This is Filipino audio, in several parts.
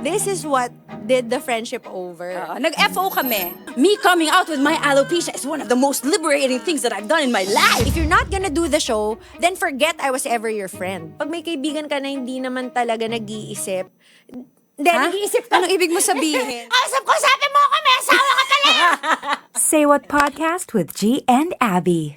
this is what did the friendship over. Nag-FO kami. Me coming out with my alopecia is one of the most liberating things that I've done in my life. If you're not gonna do the show, then forget I was ever your friend. Pag may kaibigan ka na hindi naman talaga nag-iisip, nag-iisip ka. Anong ibig mo sabihin? Sabi mo ako, may asawa ka pala! Say What Podcast with G and Abby.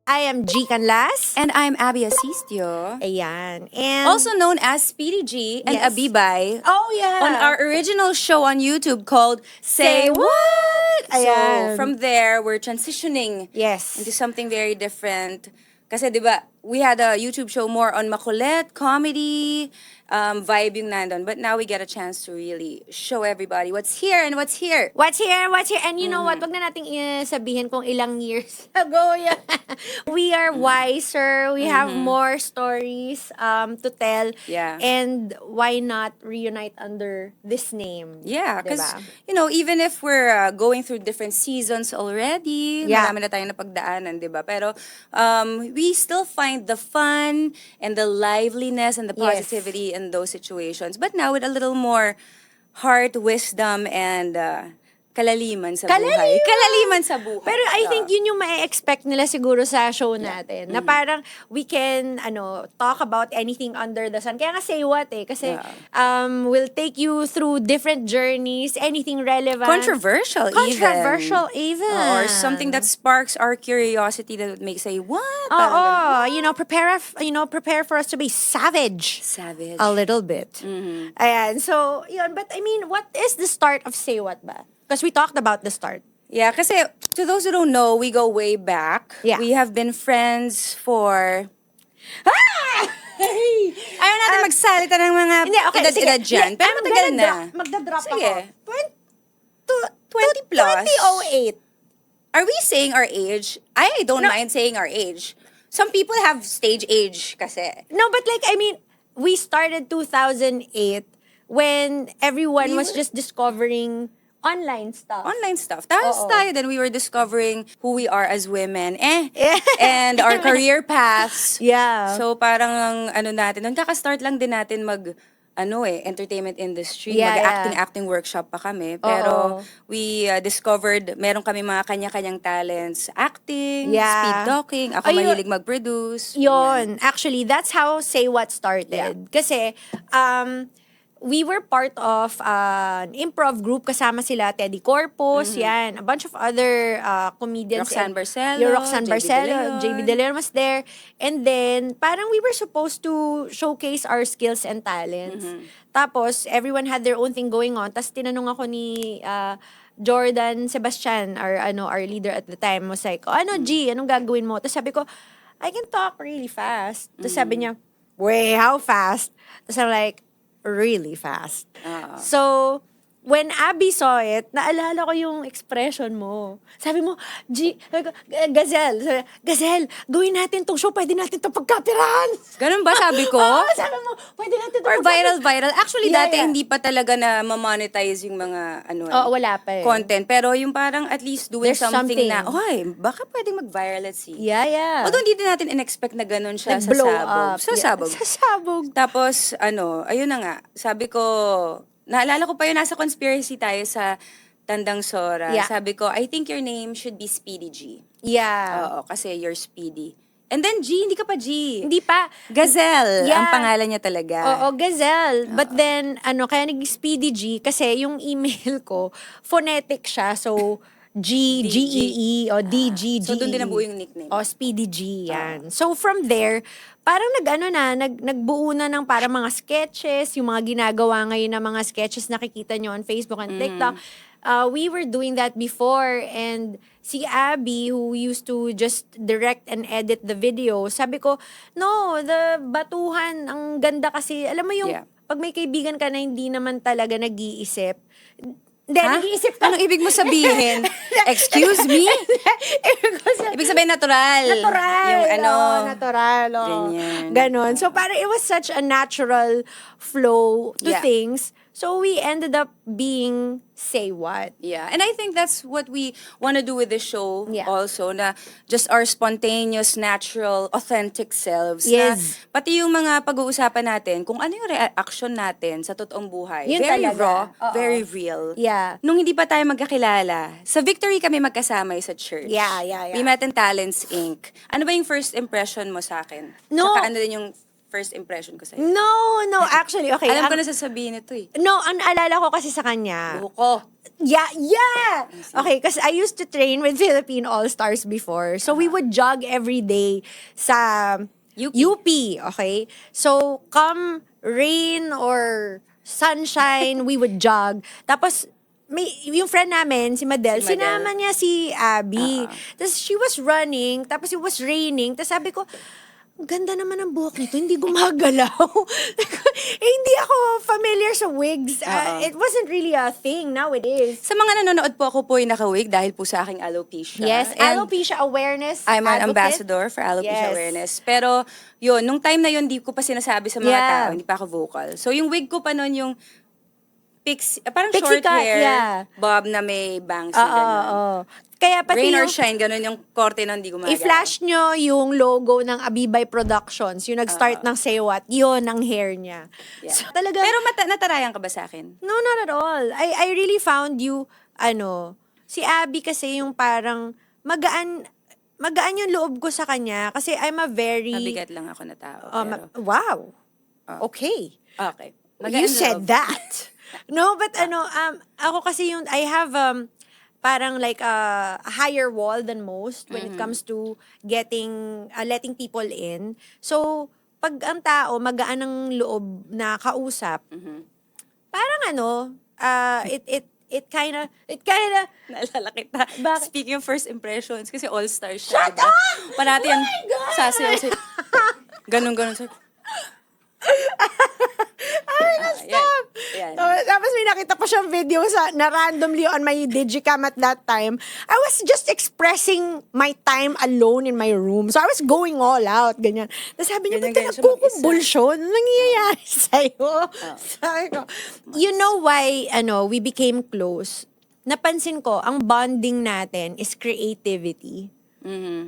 I am G Canlas. And I'm Abby Asistio. Ayan. And Also known as Speedy G and Yes. Abibay. oh yeah. On our original show on YouTube called Say What? Ayan. So, from there, we're transitioning Yes. into something very different. Kasi, di ba, we had a YouTube show more on makulit, comedy, vibe yung nandun. But now we get a chance to really show everybody what's here and what's here. What's here? And you know what? Wag na nating sabihin kung ilang years ago yan. We are wiser. We have more stories to tell. Yeah. And why not reunite under this name? Yeah, because, Diba? even if we're going through different seasons already, Yeah. marami na tayong napagdaanan, di ba? Pero we still find the fun and the liveliness and the Yes. positivity in those situations. But now with a little more heart, wisdom, and kalaliman sa buhay. Kalaliman sa buhay. Pero I think yun yung ma-expect nila siguro sa show natin. Na parang we can talk about anything under the sun. Kaya nga say what kasi we'll take you through different journeys, anything relevant. Controversial even. Or something that sparks our curiosity that would make say, what? Oo, prepare for us to be savage. Savage. A little bit. Ayan, so, yun. But I mean, what is the start of Say What ba? Because we talked about the start. Yeah, kasi to those who don't know, we go way back. Yeah. We have been friends for... Ayaw natin magsalita ng mga edad-edad dyan. Pero matagal na. Magdadrop Sige. ako. 20 plus. 2008. Are we saying our age? I don't mind saying our age. Some people have stage age kasi. No, but like, I mean, we started 2008 when everyone was just discovering online stuff. Online stuff. Tapos Oo. tayo then we were discovering who we are as women. And our career paths. Yeah. So parang natin, nung kaka-start lang din natin entertainment industry. Yeah, Mag-acting workshop pa kami. Pero we discovered, meron kami mga kanya-kanyang talents. Acting, Yeah. speed talking, ako Ayun. mahilig mag-produce. Yon. Actually, that's how Say What started. Yeah. Kasi, we were part of an improv group. Kasama sila Teddy Corpus, yan. A bunch of other comedians. Roxanne Barcelo, Yung Roxanne JB Barcelo, De Leon. JB De Leon was there. And then, parang we were supposed to showcase our skills and talents. Tapos, everyone had their own thing going on. Tapos, tinanong ako ni Jordan Sebastian, our leader at the time, was like, G, anong gagawin mo? Tapos sabi ko, I can talk really fast. Tapos sabi niya, wait, how fast? Tapos I'm like, really fast. So, when Abby saw it, naalala ko yung expression mo. Sabi mo, Gazelle, gawin natin tong show, pwede natin itong pagkapirahan. Ganun ba sabi ko? Oo, sabi mo, pwede natin itong Or viral. Actually, Yeah, dati yeah. hindi pa talaga na ma-monetize yung mga Oo, wala pa eh. content. Pero yung parang at least doing There's something. na, baka pwedeng mag-viral, let's see. Yeah. Although hindi din natin in-expect na ganun siya sa Nag-blow sabog. up. Sa Yeah. sabog. Sa sabog. Tapos, ayun na nga, sabi ko, naalala ko pa yun, nasa conspiracy tayo sa Tandang Sora. Yeah. Sabi ko, I think your name should be Speedy G. Yeah. Oo, kasi you're Speedy. And then G, hindi ka pa G. Hindi pa. Gazelle, Yeah. ang pangalan niya talaga. Oo, Gazelle. But then, kaya naging Speedy G kasi yung email ko, phonetic siya. So, G-E-E o D-G-G-E. So, doon din nabuo yung nickname. O, Speedy G, yan. So, from there, parang nagbuo na ng parang mga sketches, yung mga ginagawa ngayon na mga sketches nakikita nyo on Facebook and TikTok. We were doing that before, and si Abby, who used to just direct and edit the video, sabi ko, no, the batuhan, ang ganda kasi, alam mo yung, pag may kaibigan ka na hindi naman talaga nag-iisip, Hindi, nag-iisip ka. Anong ibig mo sabihin? Excuse me? Ibig sabihin natural. Natural. Yung natural. Ganyan. Ganon. So, parang it was such a natural flow to things. So we ended up being Say What. Yeah, and I think that's what we want to do with the show Yeah. also, na just our spontaneous, natural, authentic selves. Yes. Na pati yung mga pag-uusapan natin, kung ano yung reaction natin sa totoong buhay. Yun Very talaga. raw, Oo. very real. Yeah. Nung hindi pa tayo magkakilala, sa Victory kami magkasama sa church. Yeah. We met in Talents Inc. Ano ba yung first impression mo sa akin? No. Tsaka ano din yung first impression ko sa'yo? No, actually, okay. Alam ko na sasabihin ito eh. No, ang alala ko kasi sa kanya. Buko. Yeah. Okay, kasi I used to train with Philippine All-Stars before. So we would jog every day sa UP, okay? So come rain or sunshine, we would jog. Tapos yung friend namin, si Madel, Si Madel. sinama niya si Abby. Tapos she was running, tapos it was raining. Tapos sabi ko, ang ganda naman ng buhok nito, hindi gumagalaw. Hindi ako familiar sa wigs. It wasn't really a thing, now it is. Sa mga nanonood po, ako po ay naka-wig dahil po sa aking alopecia. Yes, And alopecia awareness I'm an advocate. ambassador for alopecia Yes. awareness. Pero yun, nung time na yun, di ko pa sinasabi sa mga Yeah. tao, hindi pa ako vocal. So yung wig ko pa nun yung parang Pixie short cut, hair, yeah. bob na may bangs, Oo, ganun. oo. Kaya pati Rain or yung, shine, ganun yung korte nun, di gumagana. i-flash nyo yung logo ng Abibay Productions, yung nag-start ng Say What, yun ang hair niya. Yeah. So, talaga, Pero natarayan ka ba sa akin? no, not at all. I really found you, si Abby kasi yung parang magaan yung loob ko sa kanya kasi I'm a very... Mabigat lang ako na tao. Pero, wow. Okay. okay. You said that. No, but ako kasi yung, I have parang like a higher wall than most when it comes to letting people in. So, pag ang tao magaan ng loob na kausap, parang it kind of Naalala kita. Bakit? Speaking of first impressions, kasi all-star siya. Shut diba? up! Parati Oh yung my God! sasayaw sa'yo. Ganun. Sa'yo. Stop! Yan. Tapos may nakita pa siyang video na randomly on my digicam at that time. I was just expressing my time alone in my room. So I was going all out, ganyan. Tapos sabi niya, ba't Ganyan siya nagkukumbulsyon? Anong nangyayari sa'yo? Sabi ko, you know why we became close? Napansin ko, ang bonding natin is creativity.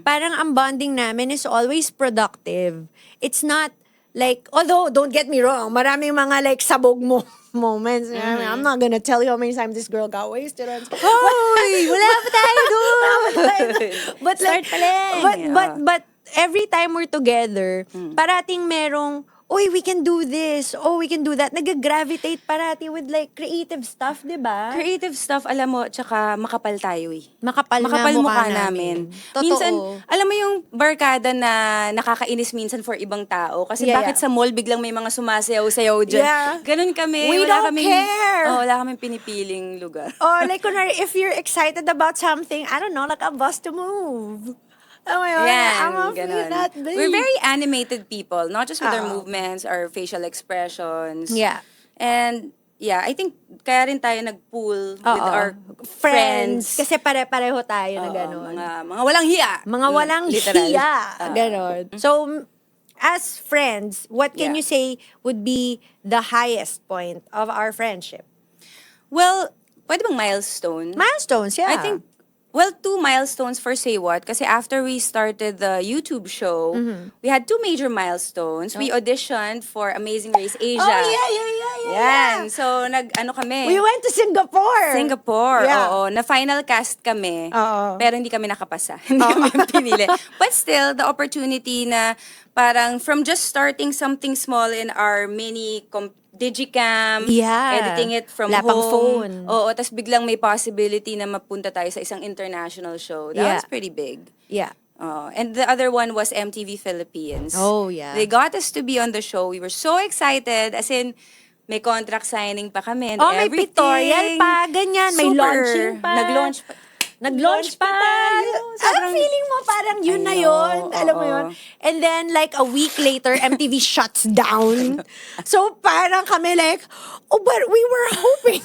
Parang ang bonding namin is always productive. It's not like, although, don't get me wrong, maraming mga like sabog mo moments. I'm not gonna tell you how many times this girl got wasted. Hoy! Wala pa tayo doon! But Start like, pa lang. but every time we're together, parating merong, uy, we can do this. Oh, we can do that. Nag-gravitate parati with like creative stuff, di ba? Creative stuff, alam mo, tsaka makapal tayo eh. Makapal mukha namin. Totoo. Minsan, alam mo yung barkada na nakakainis minsan for ibang tao. Kasi Yeah, bakit yeah. sa mall biglang may mga sumasayaw-sayaw dyan. Yeah. Ganun kami. We don't care. Wala kaming pinipiling lugar. Or like, kunwari, if you're excited about something, I don't know, like a bus to move. Oh my God, Yan, I'm a feel ganun. that big. We're very animated people, not just with our Oo. movements, our facial expressions. Yeah. And yeah, I think kaya rin tayo nag-pool with Oo. our friends. Kasi pare-pareho tayo na Oo, gano'n. mga walang hiya. Mga walang Literal. hiya. Ganon. So, as friends, what can Yeah. you say would be the highest point of our friendship? Well, pwede bang milestone? Milestones, yeah. I think, 2 milestones for Say What. Kasi after we started the YouTube show, we had 2 major milestones. We auditioned for Amazing Race Asia. Oh, yeah. Yan. So, kami. We went to Singapore. Singapore, Yeah. oo. Na final cast kami. Oo. Pero hindi kami nakapasa. Hindi kami pinili. But still, the opportunity na parang from just starting something small in our mini digicam, Yeah. editing it from Wala pang home. phone. Oo, tas biglang may possibility na mapunta tayo sa isang international show. That Yeah. was pretty big. Yeah. And the other one was MTV Philippines. Oh, yeah. They got us to be on the show. We were so excited. As in, may contract signing pa kami and Oh, may everything. pictorial pa, ganyan. May Super. launching pa. Nag-launch pa. Nag-launch pa tayo. Anong feeling mo? Parang yun na yun. Alam mo oo. yun? And then, like, a week later, MTV shuts down. So, parang kami like, oh, but we were hoping.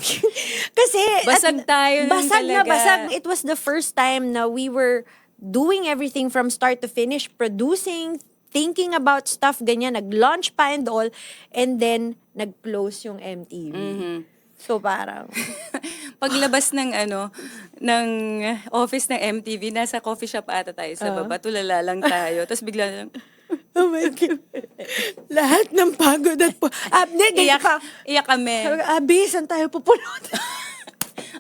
Kasi, Basag tayo nun basag na talaga. basag. It was the first time na we were doing everything from start to finish, producing thinking about stuff, ganyan, nag-launch pa and all, and then, nag-close yung MTV. So, parang, Paglabas ng ng office ng MTV, nasa coffee shop ata tayo sa baba, tulala lang tayo. Tapos bigla na lang, oh my God. Lahat ng pagod at ganyan pa. iyak kami. Sabi ko, Abi, saan tayo pupunod?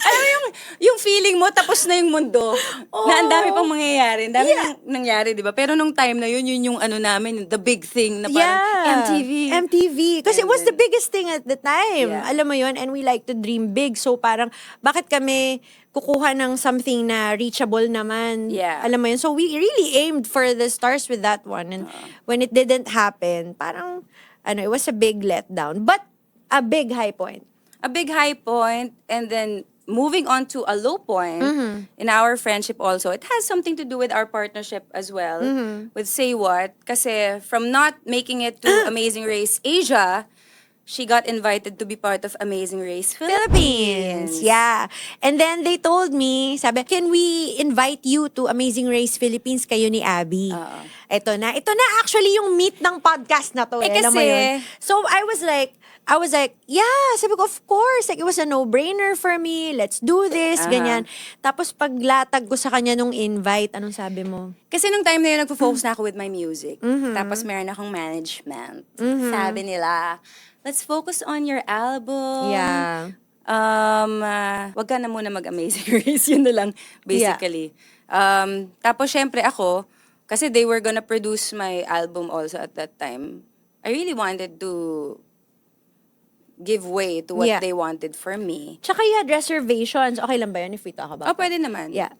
Alam mo yung feeling mo, tapos na yung mundo. Na ang dami pang mangyayari. Ang dami nang nangyari, di ba? Pero nung time na yun yung namin, the big thing na parang MTV. Because it was the biggest thing at the time. Yeah. Alam mo yun? And we like to dream big. So parang, bakit kami kukuha ng something na reachable naman? Yeah. Alam mo yun? So we really aimed for the stars with that one. And when it didn't happen, parang, it was a big letdown. But a big high point. A big high point, and then moving on to a low point in our friendship also. It has something to do with our partnership as well, with Say What. Kasi from not making it to Amazing Race Asia, she got invited to be part of Amazing Race Philippines. Yeah. And then they told me, sabi, can we invite you to Amazing Race Philippines, kayo ni Abby? Ito na actually yung meet ng podcast na to. Alam mo kasi- yun? So I was like, yeah, sabi ko, of course. Like, it was a no-brainer for me. Let's do this, ganyan. Tapos paglatag ko sa kanya nung invite, anong sabi mo? Kasi nung time na yun, nagpo-focus na ako with my music. Tapos meron akong management. Sabi nila, let's focus on your album. Yeah. Wag ka na muna mag-Amazing Race. Yun na lang, basically. Tapos, syempre ako, kasi they were gonna produce my album also at that time. I really wanted to give way to what Yeah. they wanted for me. Tsaka you had reservations. Okay lang ba yun if we talk about Oh, that? pwede naman. Yeah.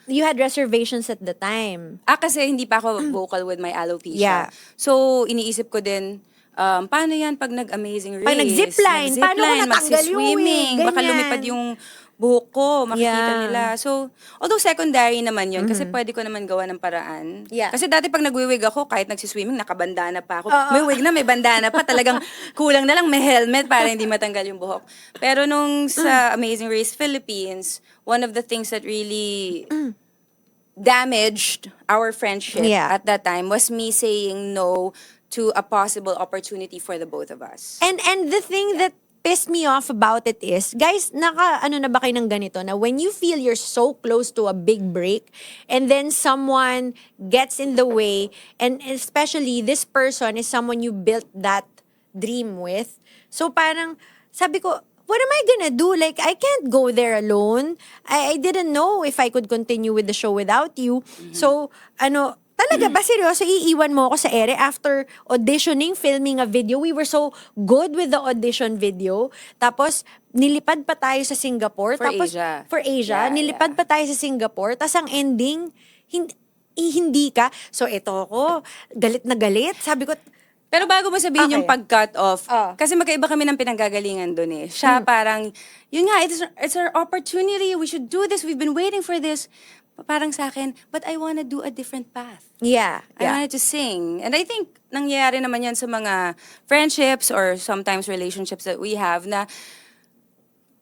You had reservations at the time. Kasi hindi pa ako vocal with my alopecia. Yeah. So, iniisip ko din, paano yan pag nag-Amazing Race? Pag nag-zipline, paano ko natanggal yung magsiswimming, wig? baka Ganyan. lumipad yung buhok ko, makikita Yeah. nila. So, although secondary naman yun, kasi pwede ko naman gawa ng paraan. Yeah. Kasi dati pag nagwiwig ako, kahit nagsiswimming, nakabandana pa ako. May wig na, may bandana pa. Talagang kulang na lang may helmet para hindi matanggal yung buhok. Pero nung sa Amazing Race Philippines, one of the things that really damaged our friendship Yeah. at that time was me saying no to a possible opportunity for the both of us. And the thing that pissed me off about it is, guys, na ba kayo ng ganito na when you feel you're so close to a big break and then someone gets in the way, and especially this person is someone you built that dream with. So parang, sabi ko, what am I gonna do? Like, I can't go there alone. I didn't know if I could continue with the show without you. So, talaga ba seryoso, iiwan mo ako sa ere after auditioning, filming a video? We were so good with the audition video. Tapos, nilipad pa tayo sa Singapore. For tapos, Asia. For Asia. Yeah, nilipad pa tayo sa Singapore. Tapos ang ending, hindi ka. So, ito ako, galit na galit. Sabi ko, Pero bago mo sabihin Okay. yung pag-cut off, Oh. kasi magkaiba kami ng pinanggagalingan doon eh. Siya parang, yun nga, it's our opportunity, we should do this, we've been waiting for this. Parang sa akin, but I wanna do a different path. yeah. I wanted to sing. And I think nangyayari naman yan sa mga friendships or sometimes relationships that we have na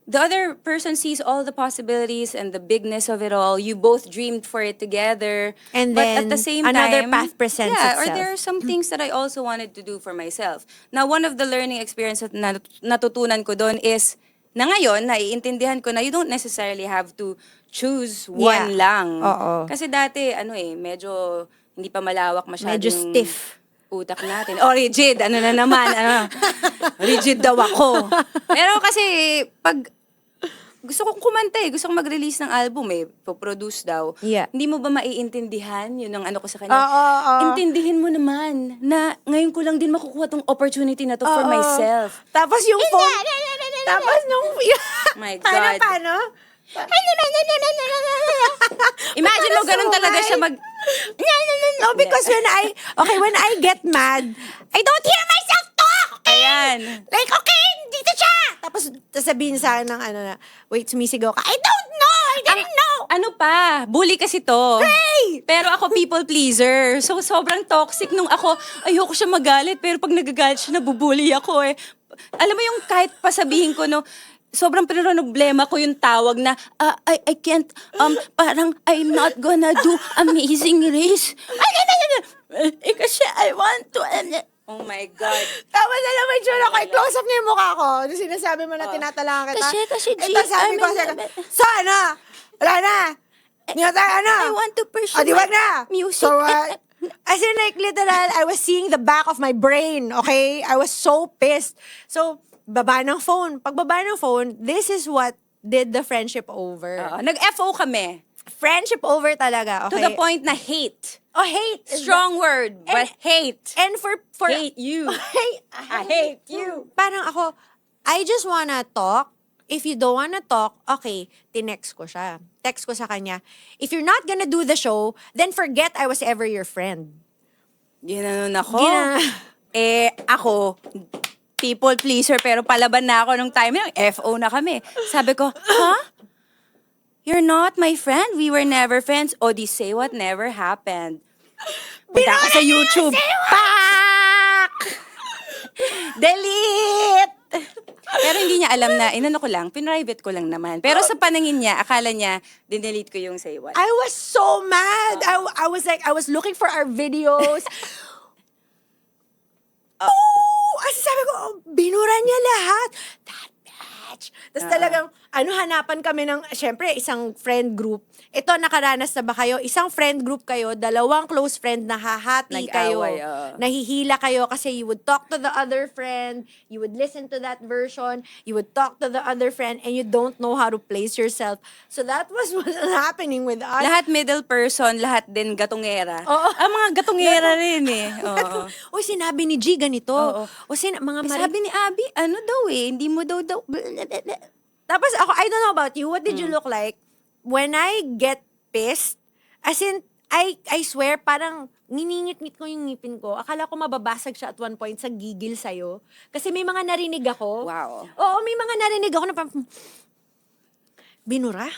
the other person sees all the possibilities and the bigness of it all. You both dreamed for it together. And but then at the same another time, path presents yeah, itself. or there are some things that I also wanted to do for myself. Now, one of the learning experiences na natutunan ko doon is, na ngayon, naiintindihan ko na you don't necessarily have to choose one Yeah. lang. Oo. Kasi dati, medyo hindi pa malawak masyadong Medyo stiff. utak natin. Oh, rigid. Ano na naman? Rigid daw ako. Pero kasi, pag gusto kong kumanta eh. Gusto kong mag-release ng album eh. Po-produce daw. Yeah. Hindi mo ba maiintindihan? Yun ang ano ko sa kanya. Oo. Intindihin mo naman na ngayon ko lang din makukuha tong opportunity na to for Oo. myself. Tapos yung phone. Tapos nung... My God. Paano? Imagine mo, ganun talaga siya mag... No, because when I get mad, I don't hear myself talk! Ayan. Like, okay, dito siya! Tapos, sabihin sa akin ng wait, sumisigaw ka, I don't know! I didn't know! Ano pa? Bully kasi to. Hey! Pero ako people pleaser. So, sobrang toxic nung ako. Ayoko siya magalit. Pero pag nagagalit siya, nabubully ako eh. Alam mo yung kahit pasabihin ko, no, sobrang problema ko yung tawag na, I can't, parang I'm not gonna do Amazing Race. Kasi I want to... Oh my God. Tapos alam mo, Jun, ako, i-close up niya yung mukha ko. Yung sinasabi mo na tinatalangan kita. Kasi, G, Ito sabi ko, sana! Wala na! Hindi na tayo, ano? I want to pursue O, di wag na! music. So, as in, like, literal, I was seeing the back of my brain, okay? I was so pissed. So, baba ng phone. Pagbaba ng phone, this is what did the friendship over. Nag-FO kami. Friendship over talaga, okay? To the point na hate. Oh, hate. is Strong word, but hate. And for Hate you. I hate you. Parang ako, I just wanna talk. If you don't wanna talk, okay, tinext ko siya. Text ko sa kanya, if you're not gonna do the show, then forget I was ever your friend. Ginanon ako. Ako, people pleaser, pero palaban na ako nung time na FO na kami. Sabi ko, You're not my friend. We were never friends. O di say what never happened. Punta ka sa YouTube. Pak! Delete! Pero hindi niya alam na, inano ko lang, pinrivate ko lang naman. Pero sa paningin niya, akala niya, dinelete ko yung say what. I was so mad. I was like, I was looking for our videos. As sabi ko, binura niya lahat. That bitch. Tapos talagang, hanapan kami ng, syempre, isang friend group. Ito, nakaranas na ba kayo? Isang friend group kayo, dalawang close friend na hahati kayo. Nag-away, Nahihila kayo kasi you would talk to the other friend, you would listen to that version, you would talk to the other friend, and you don't know how to place yourself. So that was what was happening with us. Lahat middle person, lahat din gatungera. Oo. Mga gatungera rin eh. Oo. Uy, sinabi ni G ganito. Oo. O mga Sabi ni Abby, ano daw eh, hindi mo daw. Tapos ako, I don't know about you, what did you look like? When I get pissed, as in, I swear, parang niningit-ngit ko yung ngipin ko. Akala ko mababasag siya at one point sa gigil sa'yo. Kasi may mga narinig ako. Wow. Oo, may mga narinig ako na parang, binura?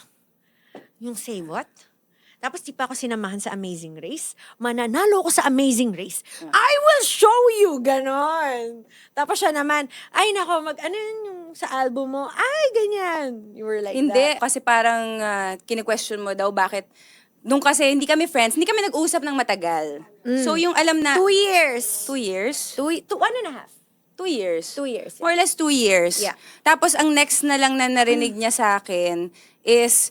Yung say what? Tapos di pa ako sinamahan sa Amazing Race. Mananalo ko sa Amazing Race. I will show you! Ganon. Tapos siya naman, ay nako, ano yun yung sa album mo? Ay, ganyan. You were like Hindi, that. kasi parang kini-question mo daw bakit. Nung kasi hindi kami friends, hindi kami nag-usap ng matagal. So yung alam na... 2 years. 2 years? 1 and a half. 2 years. 2 years. More or less 2 years. Yeah. Tapos ang next na lang na narinig niya sa akin is,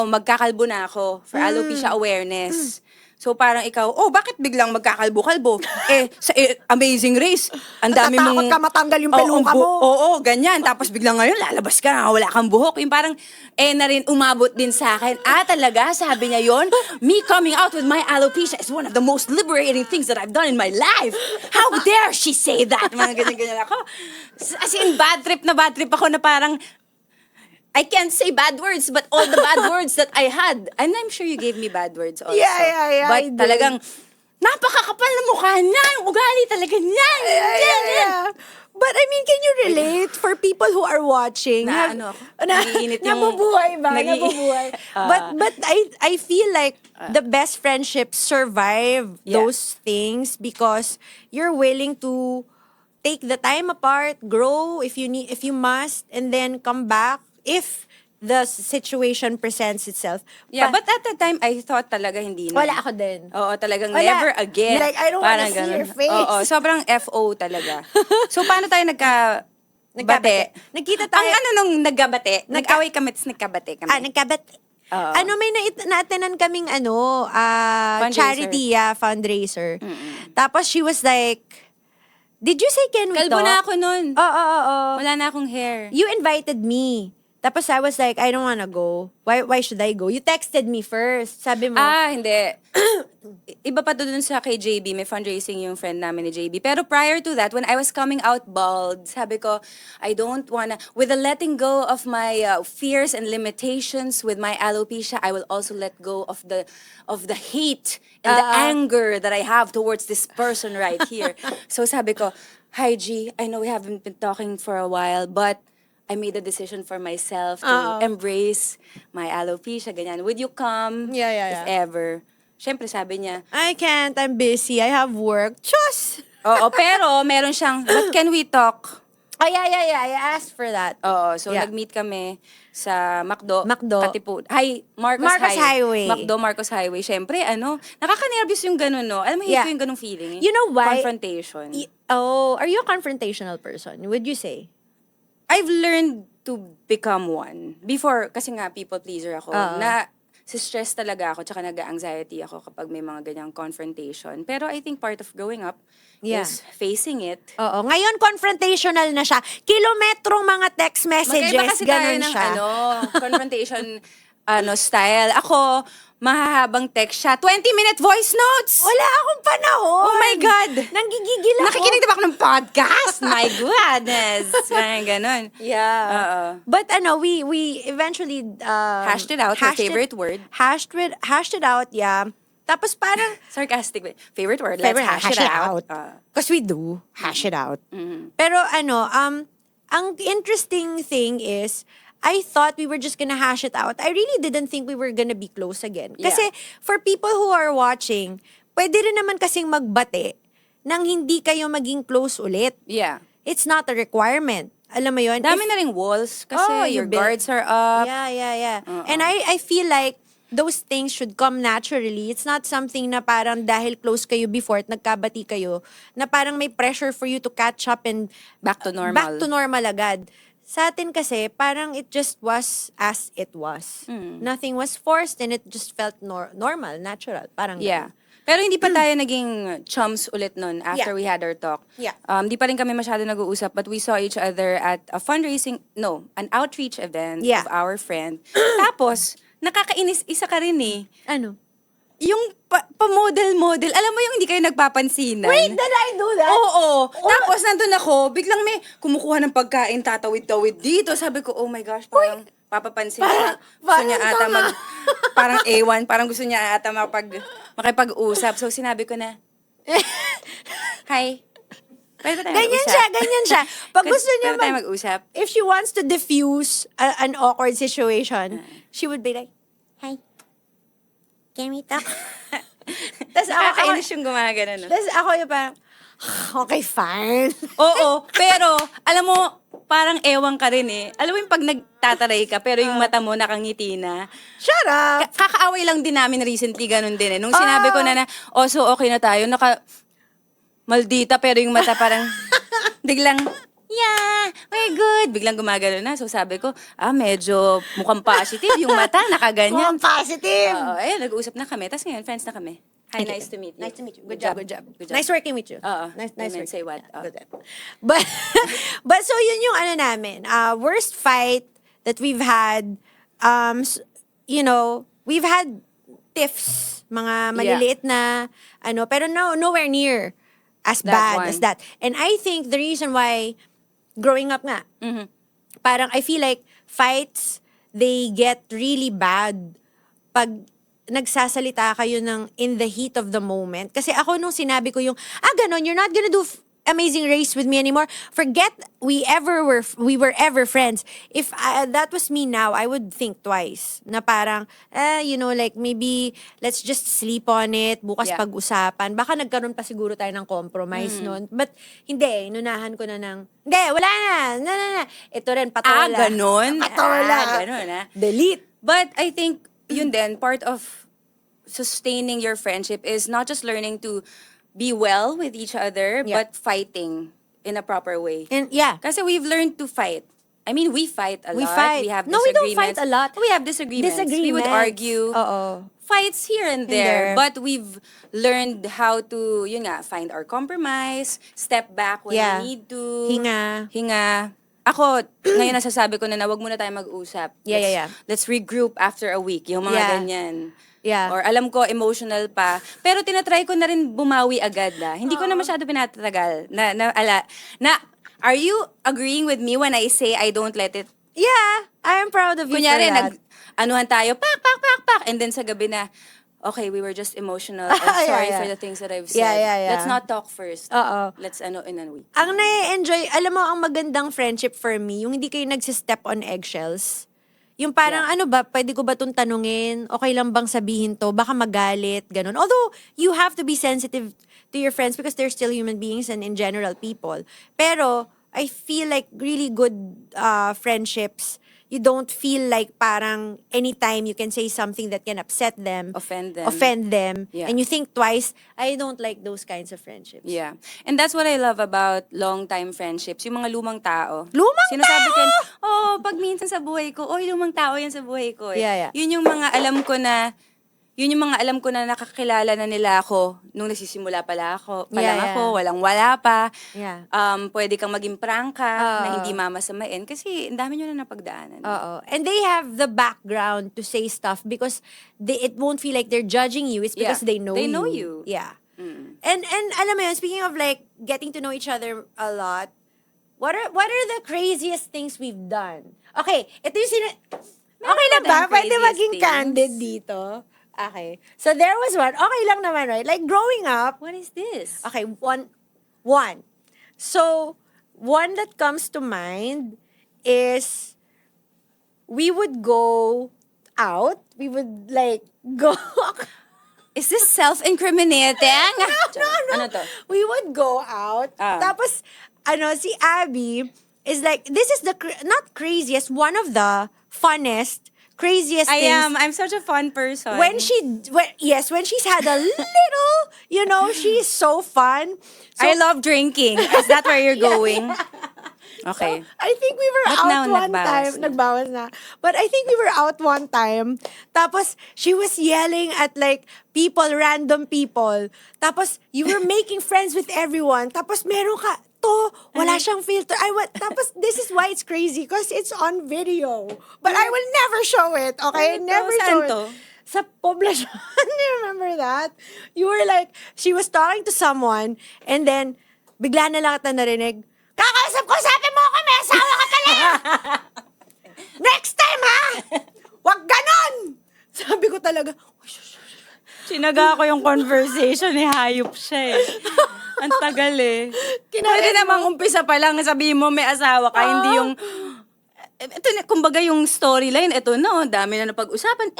magkakalbo na ako for alopecia awareness. So parang ikaw, bakit biglang magkakalbo-kalbo? Sa Amazing Race, ang dami mong... Natatakot ka matanggal yung peluka mo. Oo, ganyan. Tapos biglang ngayon, lalabas ka, wala kang buhok. Yung parang, na rin umabot din sa akin. Talaga, sabi niya yon, me coming out with my alopecia is one of the most liberating things that I've done in my life. How dare she say that? Mga ganyan-ganyan ako. As in, bad trip ako na parang, I can't say bad words, but all the bad words that I had, and I'm sure you gave me bad words also. Yeah, But I did. talagang, napakakapal na mukha niya, yung ugali talaga niya. Yeah. But I mean, can you relate for people who are watching? Nagiinit yung... Nabubuhay ba? Nabubuhay. But I feel like the best friendships survive those things because you're willing to take the time apart, grow if you must, and then come back if the situation presents itself. Yeah, but at that time, I thought talaga hindi na. Wala ako din. Oo, talagang Wala. never again. Like, I don't wanna Parang see ganun. your face. Oo, sobrang FO talaga. So, paano tayo nagkabate? Nagkita tayo. Ang nung nagkabate? Nag-away kami, tapos nagkabate kami. Nagkabate. Oo. May naatinan kaming Fundraiser. charity fundraiser. Tapos she was like, did you say can we Kalbo talk? na ako nun. Oo. Wala na akong hair. You invited me. Tapos I was like, I don't wanna go. Why should I go? You texted me first. Sabi mo, Hindi. Iba pa to dun sa kay JB. May fundraising yung friend namin ni JB. Pero prior to that, when I was coming out bald, sabi ko, I don't wanna, with the letting go of my fears and limitations with my alopecia, I will also let go of the hate and the anger that I have towards this person right here. So sabi ko, hi G, I know we haven't been talking for a while, but I made a decision for myself to embrace my alopecia, ganyan. Would you come? Yeah. If ever. Siyempre, sabi niya, I can't, I'm busy, I have work. Chos! oo, pero meron siyang, but can we talk Oh, yeah. I asked for that. Oo, so Yeah. nag-meet kami sa McDo. McDo. Marcos Marcos Highway. McDo, Marcos Highway. Siyempre, nakaka-nervous yung ganun, no? Alam mo, hate Yeah. ko yung ganung feeling. You know why? Confrontation. Are you a confrontational person? Would you say? I've learned to become one. Before, kasi nga, people pleaser ako. Na, stress talaga ako, tsaka nag-anxiety ako kapag may mga ganyang confrontation. Pero I think part of growing up is facing it. Oo. Ngayon, confrontational na siya. Kilometrong mga text messages, Magkaiba kasi tayo ganun ng siya. confrontation style. Ako, mahahabang text siya. 20-minute voice notes! Wala akong panahon. Oh my God! Nanggigigil ako. Nakikinig na ba ako ng podcast? My goodness! Parang ganon. Yeah. Oo. But we eventually Hashed it out, your favorite word. Hashed it out, yeah. Tapos parang Sarcastic. Favorite word? favorite, Let's hash it out. Because we do hash it out. Mm-hmm. Pero ang interesting thing is, I thought we were just gonna hash it out. I really didn't think we were gonna be close again. Kasi for people who are watching, pwede rin naman kasing magbate nang hindi kayo maging close ulit. Yeah. It's not a requirement. Alam mo yun? Dami na ring walls kasi you your bet. guards are up. Yeah. And I feel like those things should come naturally. It's not something na parang dahil close kayo before at nagkabati kayo, na parang may pressure for you to catch up and Back to normal. Back to normal agad. Sa atin kasi, parang it just was as it was. Nothing was forced and it just felt normal, natural. Parang Yeah. Pero hindi pa tayo naging chums ulit nun after we had our talk. Yeah. Di pa rin kami masyado nag-uusap, but we saw each other at a an outreach event Yeah. of our friend. Tapos, nakakainis, isa ka rin eh. Ano? Yung pa-model-model, alam mo yung hindi kayo nagpapansinan? Wait, did I do that? Oo. Tapos nandun ako, biglang may kumukuha ng pagkain, tatawid-tawid dito. Sabi ko, oh my gosh, parang papapansin siya. Gusto niya ata parang ewan, parang gusto niya ata makipag-usap. So sinabi ko na, hi. Pwede ba tayo Ganyan siya. Pag gusto niya Pwede tayo mag-usap. if she wants to diffuse an awkward situation, she would be like, "Hi, can we talk?" Tapos Nakakainis yung gumagana, no? Tapos ako yung parang, okay, fine. Oo, pero alam mo, parang ewan ka rin eh. Alam mo yung pag nagtataray ka, pero yung mata mo nakangiti na. Shut up! Kakaaway lang din namin recently, ganun din eh. Nung sinabi ko na, so okay na tayo, maldita, pero yung mata parang, biglang, yeah, we're good. Biglang gumagano na. So sabi ko, medyo mukhang positive. Yung mata, nakaganyan. Mukhang positive! Oo, ayun, nag-uusap na kami. Tapos ngayon, friends na kami. Hi, Okay. nice to meet you. Nice to meet you. Good job. Nice working with you. Oo. Nice Women working. say what? Yeah, good. But so yun yung namin. Worst fight that we've had, we've had tiffs, mga maliliit na, pero nowhere near as That bad one. as that. And I think the reason why, growing up nga, parang I feel like fights, they get really bad pag nagsasalita kayo ng in the heat of the moment. Kasi ako nung sinabi ko yung, ganon, you're not gonna do Amazing Race with me anymore. Forget we were ever friends. If that was me now, I would think twice. Na parang, like maybe let's just sleep on it, bukas Yeah. pag-usapan. Baka nagkaroon pa siguro tayo ng compromise nun. But hindi, inunahan ko na hindi, wala na. Ito rin, patola. Ganon? Patola. Ganon, Delete. But I think, yun din, part of sustaining your friendship is not just learning to be well with each other, Yeah. but fighting in a proper way. And yeah. Kasi we've learned to fight. I mean, we fight a We lot. fight. We have No, we don't disagreements. fight a lot. We have disagreements. We would argue. Oo. Fights here and there. there. But we've learned how to, find our compromise, step back when Yeah. we need to. Hinga. Ako, ngayon nasasabi ko na wag muna tayo mag-usap. Yeah. Let's regroup after a week. Yung mga Yeah. ganyan. Yeah. Or alam ko, emotional pa. Pero tinatry ko na rin bumawi agad na. Hindi ko na masyado pinatatagal. Are you agreeing with me when I say I don't let it? Yeah, I am proud of you Kunyari, for that. anuhan tayo, pak. And then sa gabi na, okay, we were just emotional. I'm sorry Yeah. for the things that I've said. Yeah. Let's not talk first. Oo. Let's in a week. Ang nai-enjoy, alam mo, ang magandang friendship for me, yung hindi kayo nagsistep on eggshells. Yung parang, pwede ko ba itong tanungin? Okay lang bang sabihin to? Baka magalit, ganun. Although, you have to be sensitive to your friends because they're still human beings and in general people. Pero, I feel like really good friendships, you don't feel like parang anytime you can say something that can upset them, Offend them. Yeah. and you think twice. I don't like those kinds of friendships. Yeah. And that's what I love about long-time friendships. Yung mga lumang tao. Lumang Sinasabi tao! ko, pag minsan sa buhay ko, lumang tao yan sa buhay ko. Yeah. Yun yung mga alam ko na nakakilala na nila ako nung nagsisimula pala ako. Ako, walang-wala pa. Yeah. Pwede kang maging prangka Oo. na hindi mamasamain kasi ang dami nyo na napagdaanan. Oo. And they have the background to say stuff because it won't feel like they're judging you. It's because Yeah. they know They you. know you. Yeah. Mm. And alam mo yun, speaking of like getting to know each other a lot, what are the craziest things we've done? Okay, ito yung okay na ba? tayong Pwede craziest maging things. candid dito. Okay. So there was one. Okay lang naman, right? Like growing up. What is this? Okay, one. So, one that comes to mind is we would go out. We would like go. Is this self-incriminating? No. Ano to? We would go out. Tapos, si Abby is like, this is the, not craziest, one of the funnest, craziest things. I'm such a fun person. When she's had a little, she's so fun. So, I love drinking. Is that where you're going? Okay. I think we were But out now, one nagbawas time. na. Nagbawas na. But I think we were out one time. Tapos, she was yelling at like random people. Tapos, you were making friends with everyone. Tapos, meron ka, wala siyang filter. Tapos, this is why it's crazy because it's on video. But I will never show it, okay? Never show Saan to? it. Sa poblasyon. You remember that? You were like, she was talking to someone and then, bigla na lang kita narinig, kakausap ko, sabi mo ako, may asawa ka pala! Next time, ha? Wag ganon! Sabi ko talaga, Sinaga ko yung conversation, hayop siya eh. Ang tagal eh. Pwede namang umpisa pa lang, sabihin mo may asawa ka, hindi yung... Ito, kumbaga yung storyline, ito na, dami na napag-usapan.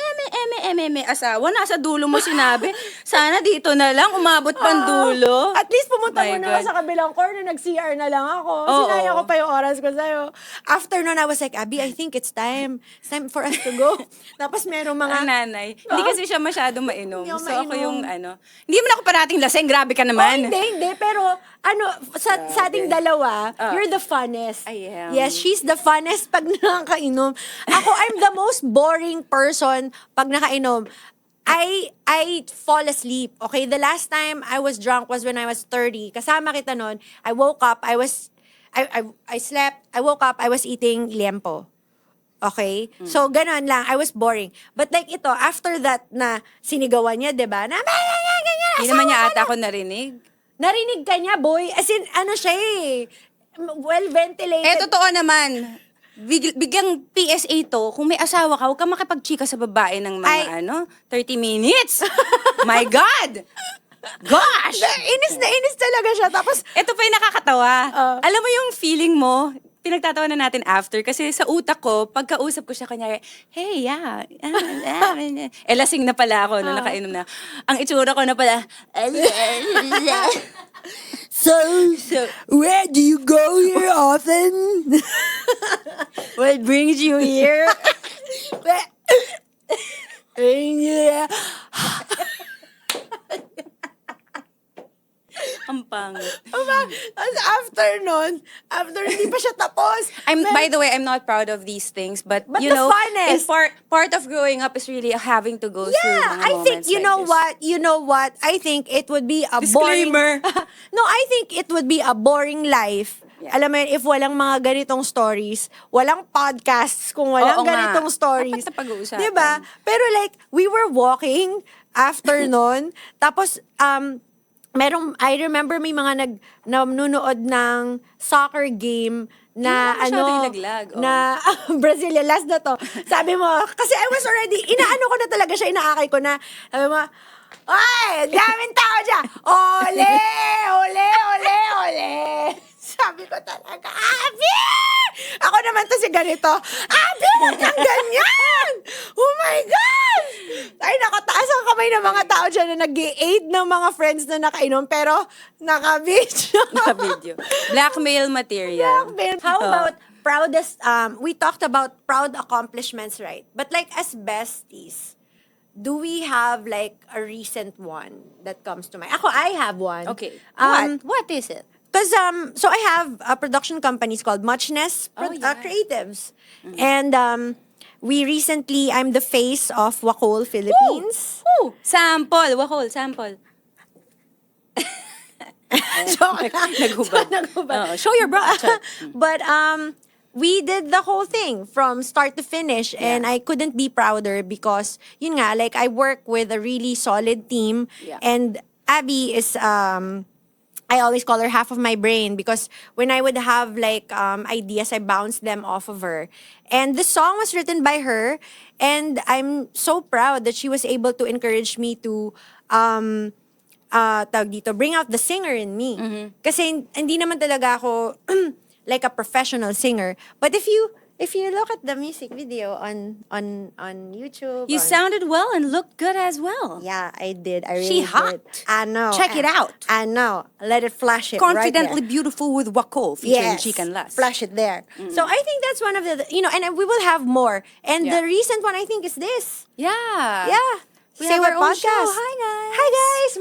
May asawa, nasa dulo mo sinabi. Sana dito na lang, umabot pang dulo. At least pumunta My muna God. ako sa kabilang corner, nag-CR na lang ako. Oo. Sinayang ko pa yung oras ko sa'yo. After nun, I was like, Abby, I think it's time. It's time for us to go. Tapos merong mga... Ang nanay. Hindi kasi siya masyadong mainom. Hindi ako So ako mainom. yung hindi mo na ako parating laseng, grabe ka naman. Hindi. Pero, sa ating dalawa, you're the funnest. I am. Yes, she's the funnest pag nakakainom. Ako, I'm the most boring person pag nakainom. I fall asleep. Okay, the last time I was drunk was when I was 30. Kasama kita nun. I woke up, I slept, I woke up, I was eating liempo. Okay? So, ganun lang. I was boring. But like ito, after that na sinigawan niya, diba? Hindi naman niya ata ako narinig. Narinig ka niya, boy. As in, siya eh. Well-ventilated. Totoo naman. Bigyang PSA to, kung may asawa ka, huwag ka makipagchika sa babae ng mga 30 minutes. My God! Gosh! Inis na inis talaga siya. Tapos, Ito pa yung nakakatawa. Alam mo yung feeling mo, pinagtatawa na natin after. Kasi sa utak ko, pagkausap ko siya, kanyari, hey, yeah. Lasing na pala ako, nakainom na. Ang itsura ko na pala, so, where do you go here often? what brings you here? Yeah. Ang pangit. Tapos after hindi pa siya tapos. By the way, I'm not proud of these things, but But you the know, funnest. part of growing up is really having to go through Yeah, mga I think, moments like this. you know what? I think it would be a Disclaimer. boring... No, I think it would be a boring life. Yeah. Alam mo yun, if walang mga ganitong stories, walang podcasts kung walang Oo nga. ganitong stories. Dapat na pag-uusapan. Diba? Pero like, we were walking after nun, tapos, I remember may mga nanonood ng soccer game na Hindi mo masyado ilaglag, na Brazilian, last na to. Sabi mo, kasi I was already, inaano ko na talaga siya, inaakay ko na, sabi mo, ay, daming tao dyan. Ole, ole, ole, ole. Sabi ko talaga, Abby! Ako naman to si ganito, Abby, huwag kang ganyan! Oh my God! Ay, nakataas ang may na mga tao dyan na nag-aid ng mga friends na nakainom, pero naka-video. Video. Blackmail material. How about proudest, we talked about proud accomplishments, right? But like as besties, do we have like a recent one that comes to mind? I have one. Okay. What is it? Because so I have a production company called Muchness Creatives, and we recently, I'm the face of Wacol Philippines. Ooh, sample. Wahol, sample. Naghubad. Show your bra. But we did the whole thing from start to finish, and I couldn't be prouder because yun nga, like I work with a really solid team, and Abby is I always call her half of my brain because when I would have like ideas, I bounce them off of her. And the song was written by her, and I'm so proud that she was able to encourage me to tawag dito, bring out the singer in me. Kasi hindi naman talaga ako like a professional singer. But if you look at the music video on YouTube, You sounded well and looked good as well. yeah, I did. I really She hot. did. I know. Check it out. I know. Let it flash it Confidently right there. Beautiful with Wacol featuring Yes, Chican Las. flash it there. So I think that's one of the, and we will have more. And Yeah. the recent one I think is this. Yeah. Yeah. We Say have What our own podcast. show. Hi, guys. Hi guys.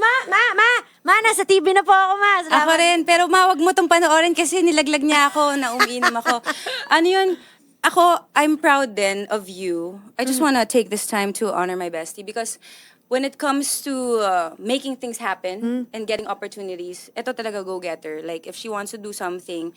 Ma, nasa TV na po ako, ma. Ako Salamat. rin, pero wag mo tong panoorin kasi nilaglag niya ako, na umiinom ako. Ano yun? I'm proud then of you. I just want to take this time to honor my bestie because when it comes to making things happen and getting opportunities, ito talaga go-getter. Like, if she wants to do something,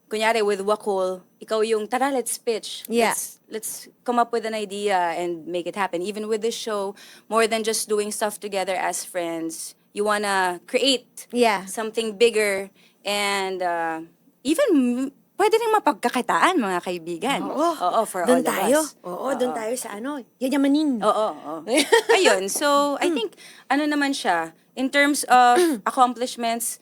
kunyari with Wacol, ikaw yung, tara, let's pitch. Yeah. Let's come up with an idea and make it happen. Even with this show, more than just doing stuff together as friends, you wanna create Yeah. something bigger and even pwede rin mapagkakitaan, mga kaibigan. Oo, for all Doon of tayo. us. Oo, doon tayo sa yayamanin. Oo. Ayun, so I think, naman siya, in terms of accomplishments,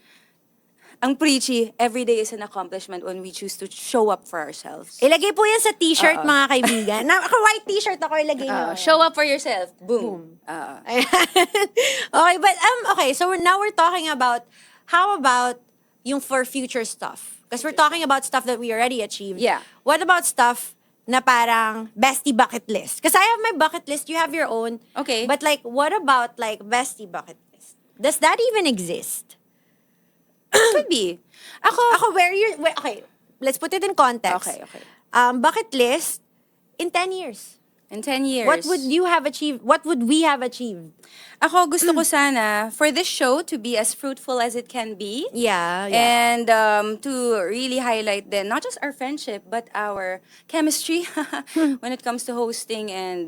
ang preachy, every day is an accomplishment when we choose to show up for ourselves. Ilagay po yan sa t-shirt, mga kaibigan. White t-shirt ako, ilagay nyo. Show up for yourself. Boom. Okay, but okay, so now we're talking about how about yung for future stuff? Because we're talking about stuff that we already achieved. Yeah. What about stuff na parang bestie bucket list? Because I have my bucket list, you have your own. Okay. But like, what about like bestie bucket list? Does that even exist? Could be. Ako, Okay, let's put it in context. Okay. Bucket list in 10 years. in 10 years. What would you have achieved? What would we have achieved? Ako gusto ko sana for this show to be as fruitful as it can be. Yeah. And to really highlight then not just our friendship but our chemistry when it comes to hosting and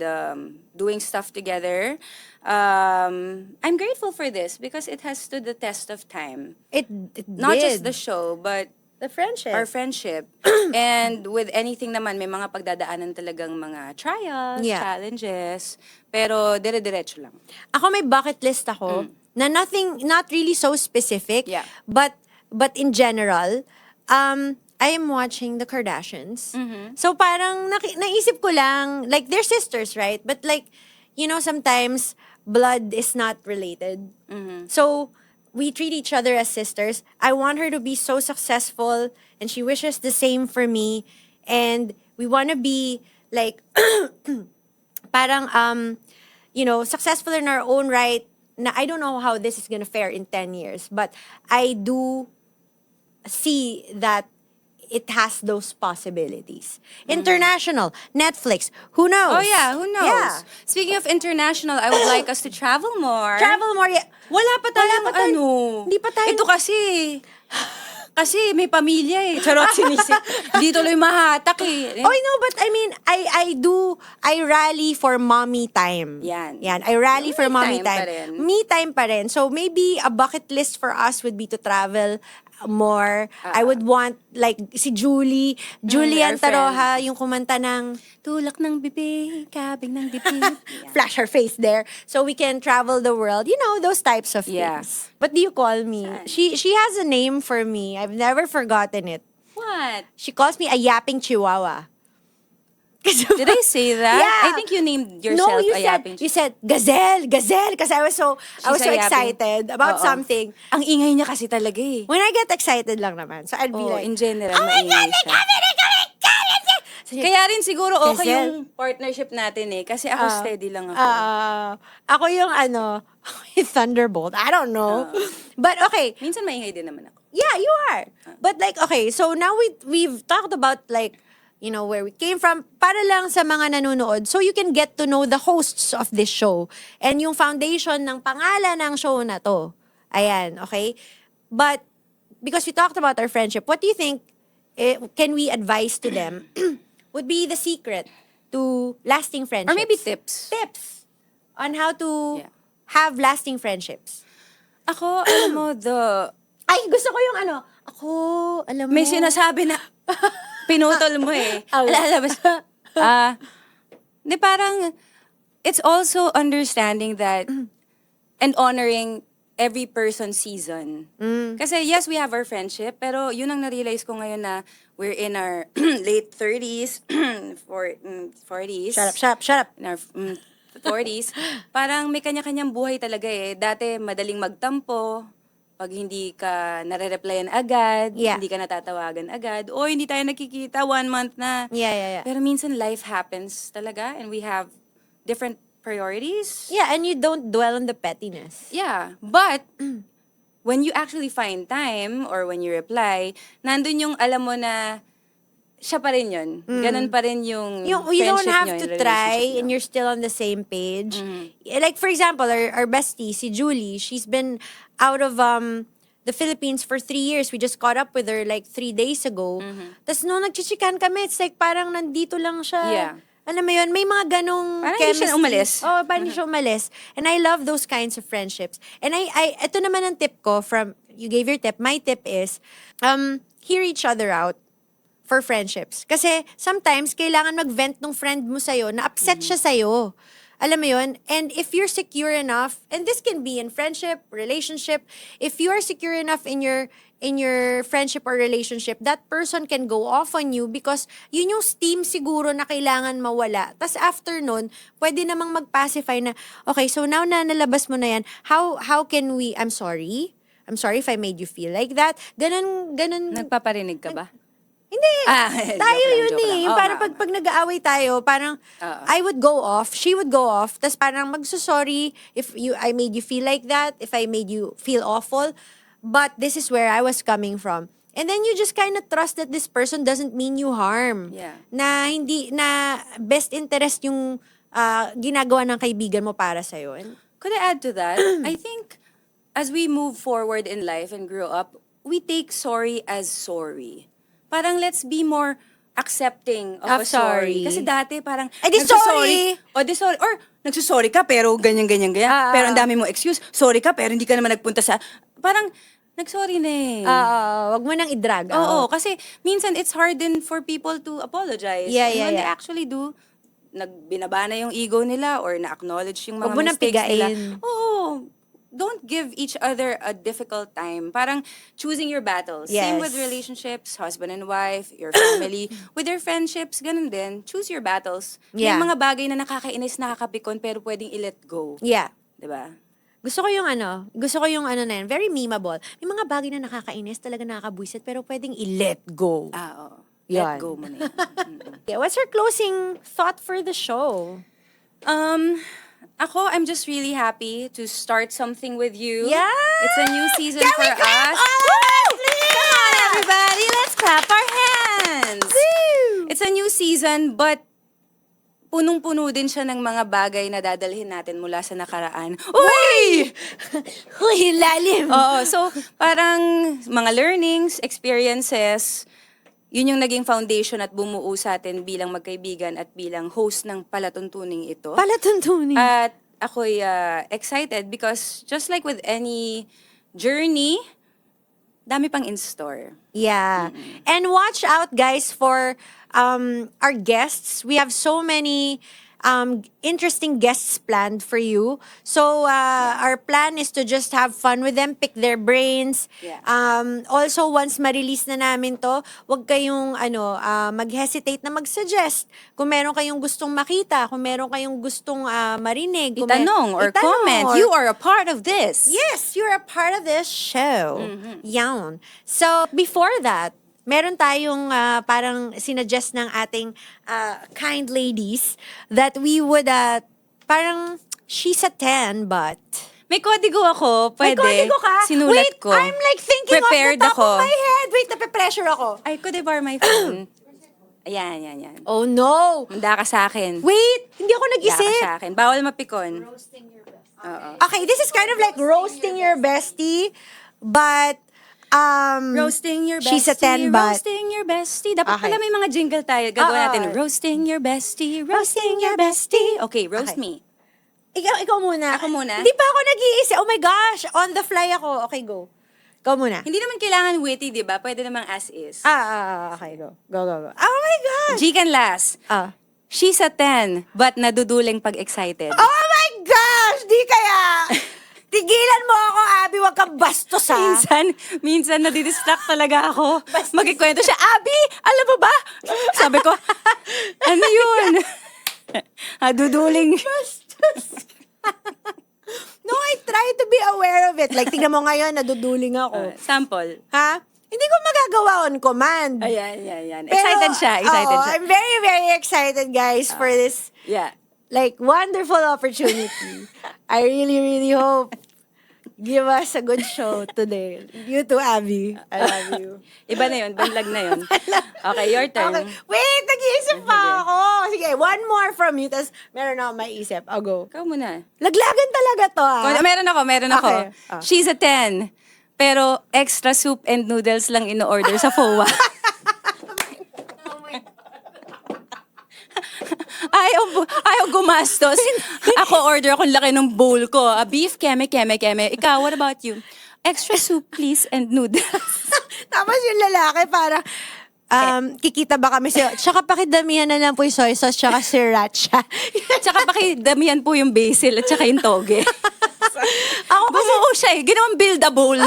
doing stuff together. I'm grateful for this because it has stood the test of time. It Not did. just the show but the friendship. our friendship. And with anything naman, may mga pagdadaanan talagang mga trials, Yeah. challenges. Pero dire-diretso lang. Ako may bucket list ako na not really so specific, Yeah. but in general, I am watching the Kardashians. So parang naisip ko lang, like they're sisters, right? But like, sometimes blood is not related. So we treat each other as sisters. I want her to be so successful and she wishes the same for me. And we want to be like parang successful in our own right. Na I don't know how this is gonna fare in 10 years, but I do see that it has those possibilities. International, Netflix, who knows? Oh yeah, who knows? Yeah. Speaking of international, I would like us to travel more. Travel more. Yeah. Wala pa tayong pa tayo. ano. Hindi pa tayo. Ito kasi may pamilya eh. Charot, sinisik. Hindi tuloy mahatak eh. Oh, no, but I mean, I rally for mommy time. Yan. I rally for Me mommy time pa time. rin. Me time pa rin. So maybe a bucket list for us would be to travel more. I would want, like, si Julie our Antaroja, yung kumanta ng Tulak ng bibig, kabig ng dibdib. flash her face there so we can travel the world. Those types of Yeah. things. What do you call me? She has a name for me. I've never forgotten it. What? She calls me a yapping chihuahua. Did I say that? Yeah. I think you named No, yourself you a said, yapping you said, Gazelle, Gazelle, because I was so She's a yapping- excited about Oo. something. Ang ingay niya kasi talaga eh. When I get excited lang naman. So I'd be Oh, like, in general, oh my maingay God, siya. So, Kaya rin siguro okay Gazelle. yung partnership natin eh. Kasi ako steady lang ako. ako yung yung Thunderbolt. I don't know. But okay, Minsan maingay din naman ako. yeah, you are. But like, okay, so now we've talked about like, where we came from, para lang sa mga nanonood, so you can get to know the hosts of this show. And yung foundation ng pangalan ng show na to. Ayan, okay? But, because we talked about our friendship, what do you think can we advise to them would be the secret to lasting friendships? Or maybe tips. Tips on how to Yeah. have lasting friendships. Ako, alam mo, Ay, gusto ko yung alam mo. may sinasabi na pinutol mo eh. Oh. Lalabas. Di parang, it's also understanding that and honoring every person's season. Kasi yes, we have our friendship, pero yun ang na-realize ko ngayon na we're in our late 30s, 40s. Shut up. In our 40s. Parang may kanya-kanyang buhay talaga eh. Dati madaling magtampo, pag hindi ka nare-replyan agad, Yeah. hindi ka natatawagan agad, o hindi tayo nakikita 1 month na. Yeah. Pero minsan life happens talaga and we have different priorities. Yeah, and you don't dwell on the pettiness. Yeah, but when you actually find time or when you reply, nandun yung alam mo na siya pa rin yun. Ganun pa rin yung You don't friendship have nyo, to yung try relationship and nyo. you're still on the same page. Like for example, our bestie, si Julie, she's been out of the Philippines for 3 years. We just caught up with her like 3 days ago. Tapos nung nagchichikan kami, it's like parang nandito lang siya. Yeah. Alam mo yun, may mga ganong Parang hindi siya umalis. Oh, parang hindi siya umalis. And I love those kinds of friendships. And ito naman ang tip ko from, you gave your tip. My tip is, hear each other out for friendships. Kasi sometimes, kailangan mag-vent ng friend mo sa'yo na upset siya sa'yo. Alam mo yun? And if you're secure enough, and this can be in friendship, relationship, if you are secure enough in your friendship or relationship, that person can go off on you because yun yung steam siguro na kailangan mawala. Tapos after nun, pwede namang mag-pacify na, okay, so now na nalabas mo na yan, how can we, I'm sorry if I made you feel like that. Ganun. Nagpaparinig ka ba? Hindi. Tayo joke yun lang. eh. Oo Parang nga. pag nag-aaway tayo, parang I would go off, she would go off, tas parang magsusorry if I made you feel like that, if I made you feel awful, but this is where I was coming from. And then you just kind of trust that this person doesn't mean you harm. Yeah. Na best interest yung ginagawa ng kaibigan mo para sa'yo. And, Could I add to that? I think as we move forward in life and grow up, we take sorry as sorry. Parang let's be more accepting of a sorry. sorry. Kasi dati parang, Eh, di sorry! sorry. Or, nagsusorry ka pero ganyan. Pero ang dami mo excuse. Sorry ka pero hindi ka naman nagpunta sa, parang, nagsorry na eh. wag mo nang i-drag Oo, out. kasi minsan it's hard din for people to apologize. Yeah, And yeah, when they yeah. actually do, nagbinaba na yung ego nila or na-acknowledge yung mga Huwag mo nang mistakes nila. pigain. Oo. Don't give each other a difficult time. Parang choosing your battles. Same Yes. with relationships, husband and wife, your family. With your friendships, ganun din. Choose your battles. Yeah. May mga bagay na nakakainis, nakakapikon, pero pwedeng i-let go. Yeah. Diba? Gusto ko yung na yan, very memeable. May mga bagay na nakakainis, talaga nakakabwisit, pero pwedeng i-let go. Oo. Yan. Let go mo na yan. Yeah, what's your closing thought for the show? Ako, I'm just really happy to start something with you. Yeah! It's a new season Can for we clap? us. Oh, Come on, everybody, let's clap our hands. Woo! It's a new season, but punong-puno din siya ng mga bagay na dadalhin natin mula sa nakaraan. Uy! Uy, lalim. Oo, so parang mga learnings, experiences, yun yung naging foundation at bumuo sa atin bilang magkaibigan at bilang host ng palatuntuning ito. Palatuntunin. At ako'y excited because just like with any journey, dami pang in store. Yeah. And watch out, guys, for our guests. We have so many interesting guests planned for you. So, our plan is to just have fun with them, pick their brains. Yeah. Also, once ma-release na namin to, wag kayong mag-hesitate na mag-suggest. Kung meron kayong gustong makita, kung meron kayong gustong marinig. kung Itanong or comment. You are a part of this. Yes, you're a part of this show. Mm-hmm. Yan. So, before that, meron tayong parang sinuggest ng ating kind ladies that we would, parang she's a 10, but... May kodigo ako. Pwede. May kodigo ka? Sinulat Wait, ko. I'm like thinking Prepared off the top ako. of my head. Wait, nape-pressure ako. Ay, could I borrow my phone? Ayan, yan. Oh, no. Manda ka sa akin. Wait, hindi ako Manda ka nag-isip. sa akin. Bawal mapikon. Oo. Okay, this is kind of like roasting your bestie, but... Roasting your bestie. She's a 10, but... Roasting your bestie. Dapat Okay. pala may mga jingle tayo. Gagawa Oo. natin. Roasting your bestie. Roasting your bestie. Okay, roast Okay. me. Ikaw muna. Ako muna? Hindi pa ako nag-iisip. Oh my gosh, on the fly ako. Okay, go. Ikaw muna. Hindi naman kailangan witty, di ba? Pwede namang as is. Okay, go. Go. Oh my gosh. Jikan last. Ah. She's a 10, but naduduling pag excited. Oh my gosh! Di kaya! Tigilan mo ako, Abby. Huwag kang bastos, ha? Minsan nadidistract talaga ako. Magkikwento siya, Abby, alam mo ba? Sabi ko, ano yun? Duduling. No, I try to be aware of it. Like, tingnan mo ngayon, naduduling ako. Sample. Ha? Hindi ko magagawa on command. Ayan. Pero, Excited siya. oo, I'm very, very excited, guys, for this Yeah. like wonderful opportunity. I really, really hope give us a good show today. You too, Abby. I love you. Iba na yun. Banlag na yun. Okay, your turn. Okay. Wait, nag-iisip pa ako. Sige, one more from you, tapos meron ako maisip. I'll go. Ikaw muna. Laglagan talaga to, Meron ako. Okay. She's a 10, pero extra soup and noodles lang in-order sa FOA. Ayaw gumastos. Ako order akong laki ng bowl ko. Beef, keme. Ikaw, what about you? Extra soup, please, and noodles. Tapos yung lalaki para, kikita ba kami sa'yo? Tsaka pakidamihan na lang po yung soy sauce, tsaka sriracha. Tsaka pakidamihan po yung basil at tsaka yung toge. Ako kasi, Bumuo siya eh. Ginawang build-a-bowl.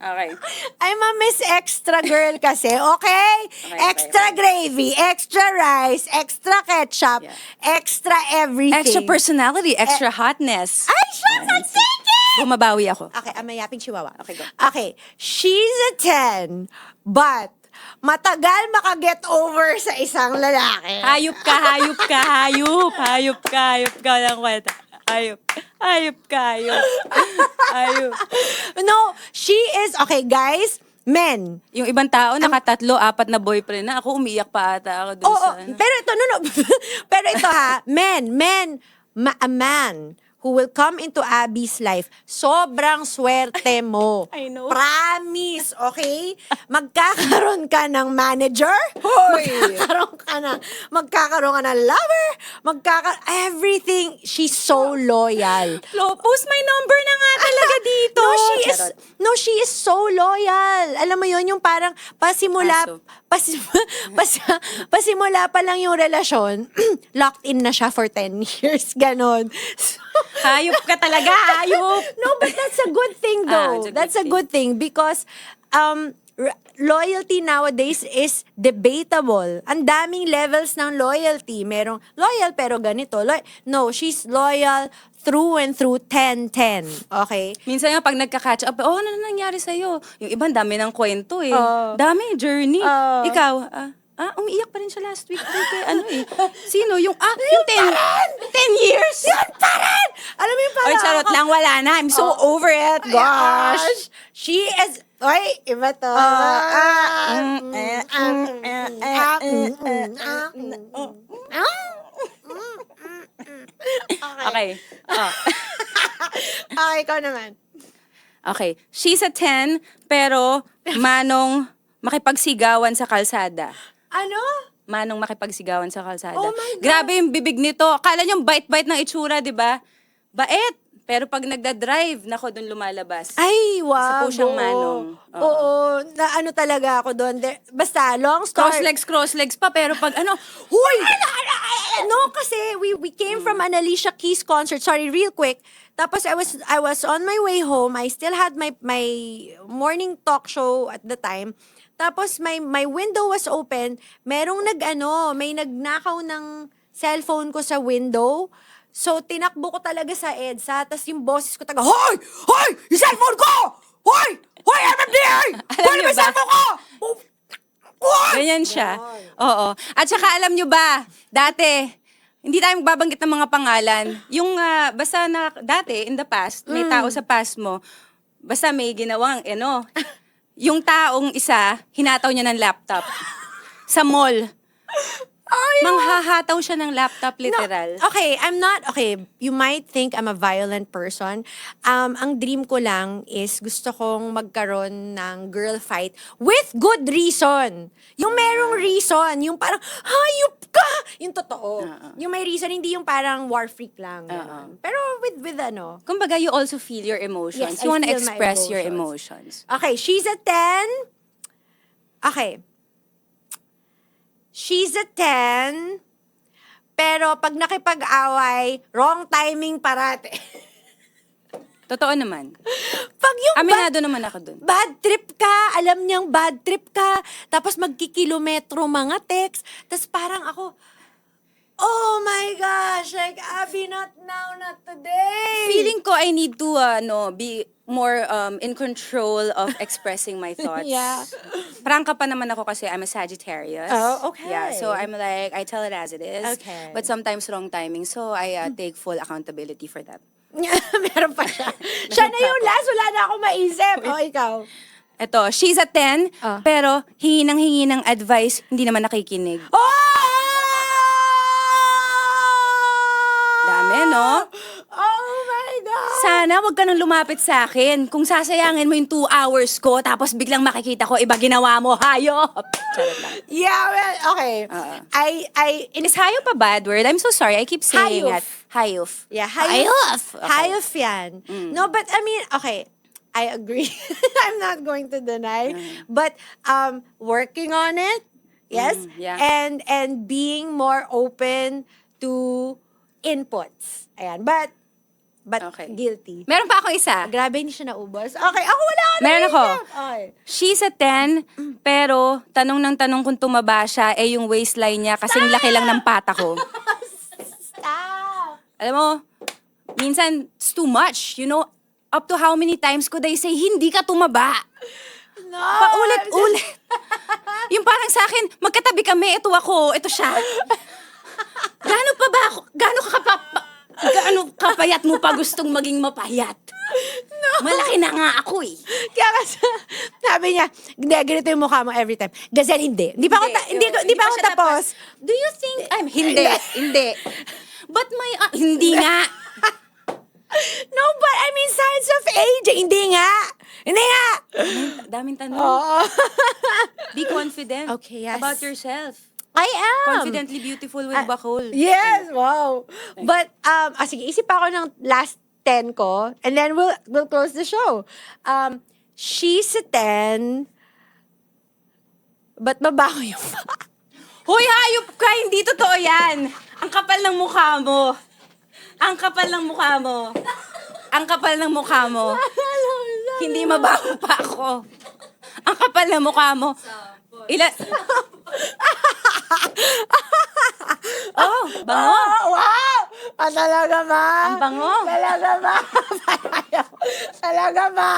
Okay. I'm a Miss Extra girl kasi, okay? Extra gravy, extra rice, extra ketchup, Yeah. extra everything. Extra personality, extra hotness. Ay, shucks, I'm thinking! Bumabawi ako. Okay, mayaping chihuahua. Okay, go. Okay, she's a 10, but matagal makaget over sa isang lalaki. Hayop ka. Walang kwenta. Hayop. No, she is, okay guys, men. Yung ibang tao, nakatatlo, 4 na boyfriend na. Ako, umiiyak pa ata ako dun Oo, sa... pero ito, no. Pero ito ha, a man who will come into Abby's life, sobrang swerte mo. I know. Promise, okay? Magkakaroon ka ng manager, magkakaroon ka ng lover, everything. She's so loyal. Post my number na nga talaga dito. She is so loyal. Alam mo yon, yung parang pasimula pa lang yung relasyon, locked in na siya for 10 years, ganon. So, Hayop ka talaga, hayop. no, but that's a good thing though. It's a good That's a good thing because loyalty nowadays is debatable. Ang daming levels ng loyalty. Merong loyal pero ganito. No, she's loyal through and through 10-10. Okay? Minsan nga pag nagka-catch up, ano na nangyari sa'yo? Yung ibang dami ng kwento eh. Oo. Dami, journey. Oo. Ikaw, umiiyak pa rin siya last week. Sino? Yung 10 years? Yun pa rin! Alam mo yung parang Oy, charot lang, wala na. I'm so over it. Gosh. She is... Oy, iba to. Okay. Okay, ikaw naman. Okay. She's a 10, pero manong makipagsigawan sa kalsada. Ano? Manong makipagsigawan sa kalsada. Oh my God. Grabe yung bibig nito. Akala niyo bait-bait ng itsura, di ba? Bait. Pero pag nagda-drive, nako, doon lumalabas. Ay, wow. Isa po siyang manong. Oo. Na ano talaga ako doon. Basta, long story. Cross-legs pa, pero pag ano, huy! No, kasi we came from an Alicia Keys concert. Sorry, real quick. Tapos I was on my way home. I still had my morning talk show at the time. Tapos my window was open. Merong may nagnakaw ng cellphone ko sa window. So tinakbo ko talaga sa EDSA. Tapos yung boses ko Hoy! Hoy! Yung cellphone ko! Hoy! Hoy, MMDA! Hoy, niyo may ba? cellphone ko! Hoy! Ganyan siya. Oo. At saka alam nyo ba, dati, hindi tayo magbabanggit ng mga pangalan. Yung, basta na, dati, in the past, may tao sa past mo, basta may ginawang, yung taong isa, hinataw niya ng laptop. Sa mall. Manghahataw siya ng laptop, literal. No, okay, you might think I'm a violent person. Ang dream ko lang is gusto kong magkaroon ng girl fight with good reason. Yung merong reason, yung parang, hayop ka! Yung totoo. Yung may reason, hindi yung parang war freak lang. Ganun. Pero with Kumbaga, you also feel your emotions. Yes, You I wanna feel my express your emotions. Okay, she's a 10. Okay. She's a 10. Pero pag nakipag-away, wrong timing parate. Totoo naman. Pag yung Aminado naman ako dun. bad trip ka, alam niyang bad trip ka, tapos magkikilometro mga text, tapos parang ako, oh my gosh, like, Abby, not now, not today. Feeling ko I need to be more in control of expressing my thoughts. Yeah. Prangka pa naman ako kasi I'm a Sagittarius. Oh, okay. Yeah, so I'm like, I tell it as it is. Okay. But sometimes wrong timing. So I take full accountability for that. Meron pa siya. Siya na yung last, wala na akong maisip. O, ikaw. Ito, she's a 10, pero hingi ng advice, hindi naman nakikinig. Oh! Dami, no? Oh my God! Sana wag ka nang lumapit sa akin. Kung sasayangin mo yung 2 hours ko, tapos biglang makikita ko, iba ginawa mo, hayop! Charot lang. Yeah, well, okay. Is hayop a bad word? I'm so sorry, I keep saying Hayop. that. Hayop. Yeah, Hayop! Okay. Hayop yan. No, but I mean, okay, I agree. I'm not going to deny. But working on it, yes, yeah. and being more open to inputs. Ayan, but Okay. guilty. Meron pa akong isa. Grabe, hindi siya naubos. Okay, ako wala ako Meron ako. naisip. Okay. She's a 10, pero tanong ng tanong kung tumaba siya, yung waistline niya kasing laki lang ng pata ko. Stop! Alam mo, minsan, it's too much. You know, up to how many times could I say, hindi ka tumaba? No! Paulit-ulit. Yung parang sa akin, magkatabi kami, ito ako, ito siya. Gaano pa ba ako? Gaano kapayat mo pa gustong maging mapayat? No. Malaki na nga ako eh. Kaya kasi, sabi niya, hindi, ganito yung mukha mo every time. Gazelle, hindi. Hindi pa ako siya tapos. Do you think hindi. But hindi nga. No, but I mean, signs of age. Hindi nga. Daming tanong. Oo. Be confident Okay, yes. about yourself. I am. Confidently beautiful with bakol. Yes, wow. But, sige, isip ako ng last 10 ko, and then we'll close the show. She's a 10, but mabaho yung Hoy, hayop ka! Hindi totoo yan! Ang kapal ng mukha mo. Ang kapal ng mukha mo. Ang kapal ng mukha mo. Hindi mabaho pa ako. Ang kapal ng mukha mo. Oh, bango. Oh, wow! Talaga ba? Ang bango. Talaga ba? Talaga ba?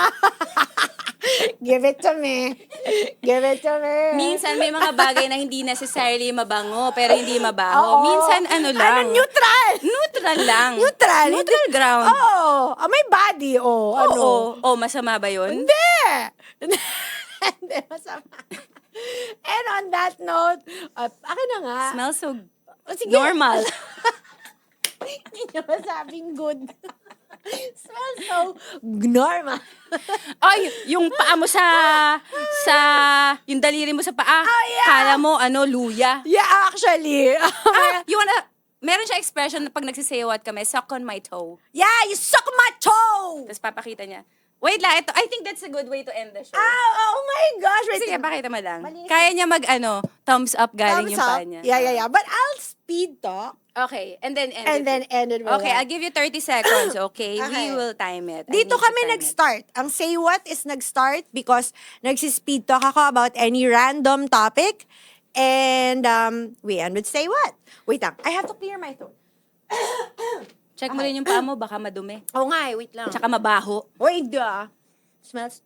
Give it to me. Give it to me. Minsan may mga bagay na hindi necessarily mabango, pero hindi mabaho. Oo. Minsan lang. Neutral. Neutral lang. Neutral. Neutral ground. Oo. May body, ano. Oo. Masama ba yun? Hindi. Hindi, masama. And on that note, akin na nga. Smells so Sige. normal. Hindi niya masabing good. Smells so normal. Ay, yung paa mo sa yung daliri mo sa paa. Oh, yeah. Kala mo, luya. Yeah, actually. You wanna meron siya expression na pag nagsisayawat kami, suck on my toe. Yeah, you suck my toe! Tapos papakita niya. Wait lang, ito, I think that's a good way to end the show. Oh my gosh! Wait, Sige, pakita mo lang. Malinis. Kaya niya thumbs up galing thumbs yung up. paa niya. Yeah. But I'll speed talk Okay, and then end it with Okay, that. I'll give you 30 seconds, okay? Okay. We will time it. I Dito need to kami time it. nag-start. Ang Say What is nag-start because nagsispeed talk ako about any random topic. And we end with Say What. Wait lang, I have to clear my throat. Check mo rin yung paa mo, baka madumi. Oo nga wait lang. Tsaka mabaho. Wait, smells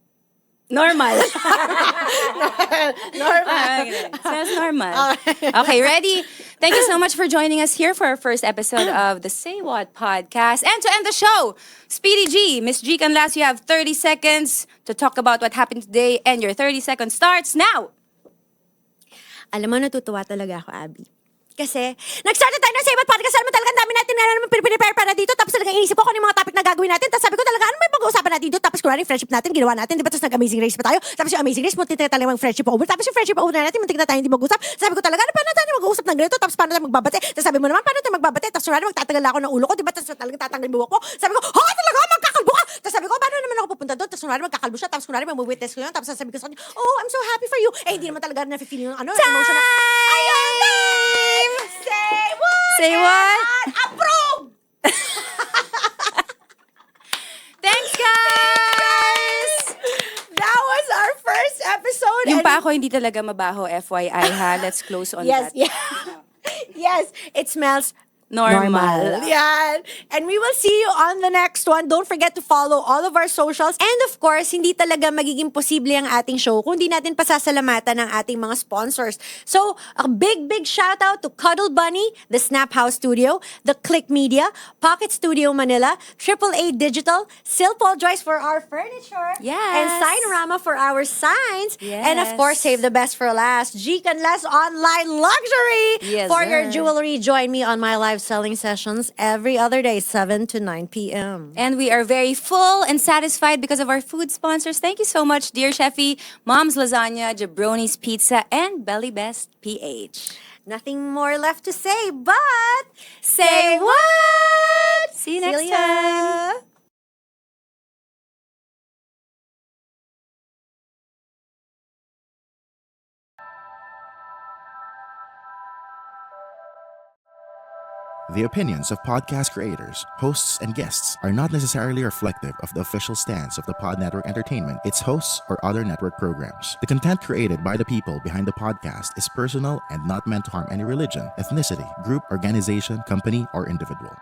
Normal. normal. Smells normal. Okay, ready? Thank you so much for joining us here for our first episode of the Say What podcast. And to end the show, Speedy G, Miss G Canlas, you have 30 seconds to talk about what happened today, and your 30 seconds starts now. Alam mo, natutuwa talaga ako, Abby. Kasi, nag-start na tayo ng Say What podcast. Alam mo talaga, ang dami natin na naman prepare para dito. Tapos talaga inisip ko kung ano yung mga topic na gagawin natin. Tapos sabi ko talaga, ano may pag-uusapan natin dito? Tapos kunwari, friendship natin, ginawa natin. Diba? Tapos nag-amazing race pa tayo. Tapos yung amazing race, muntik na talaga mag-friendship over. Tapos yung friendship over na natin, muntik na tayo hindi mag-usap. Sabi ko talaga, ano paano tayo mag-uusap ng ganito? Tapos paano tayo magbabate? Tapos sabi mo naman, paano tayo magbabate? Tapos kunwari, magtatagal ako ng ulo ko. Diba? Tapos talagang tatanggal yung buhok ko. Sabi ko, talaga, magkakalbo ka! Tapos sabi ko, paano naman ako pupunta doon? Tapos kunwari, magkakalbo siya. Tapos kunwari, mag-witness ko yun. Tapos sabi ko sa kanya, oh, I'm so happy for you. Eh, hindi naman talaga na-feel yung emotion na, ayun na! Say what? Say what? Approve! Thanks, guys! That was our first episode. Yung and- pa ako hindi talaga mabaho, FYI ha. Let's close on Yes, that. yeah. Yes, it smells Normal. Yan. And we will see you on the next one. Don't forget to follow all of our socials. And of course, hindi talaga magiging posible ang ating show kung di natin pasasalamatan ng ating mga sponsors. So, a big shout out to Cuddle Bunny, the Snap House Studio, the Click Media, Pocket Studio Manila, AAA Digital, Silpol Joyce for our furniture, Yes. and Signorama for our signs, Yes. and of course, save the best for last, G Canlas Online Luxury Yes, for your sir. jewelry. Join me on my live selling sessions every other day, 7 to 9 p.m. And we are very full and satisfied because of our food sponsors. Thank you so much, dear Chefy, Mom's Lasagna, Jabroni's Pizza, and Belly Best PH. Nothing more left to say, but Say what? See you next Celia. time. The opinions of podcast creators, hosts, and guests are not necessarily reflective of the official stance of the Pod Network Entertainment, its hosts, or other network programs. The content created by the people behind the podcast is personal and not meant to harm any religion, ethnicity, group, organization, company, or individual.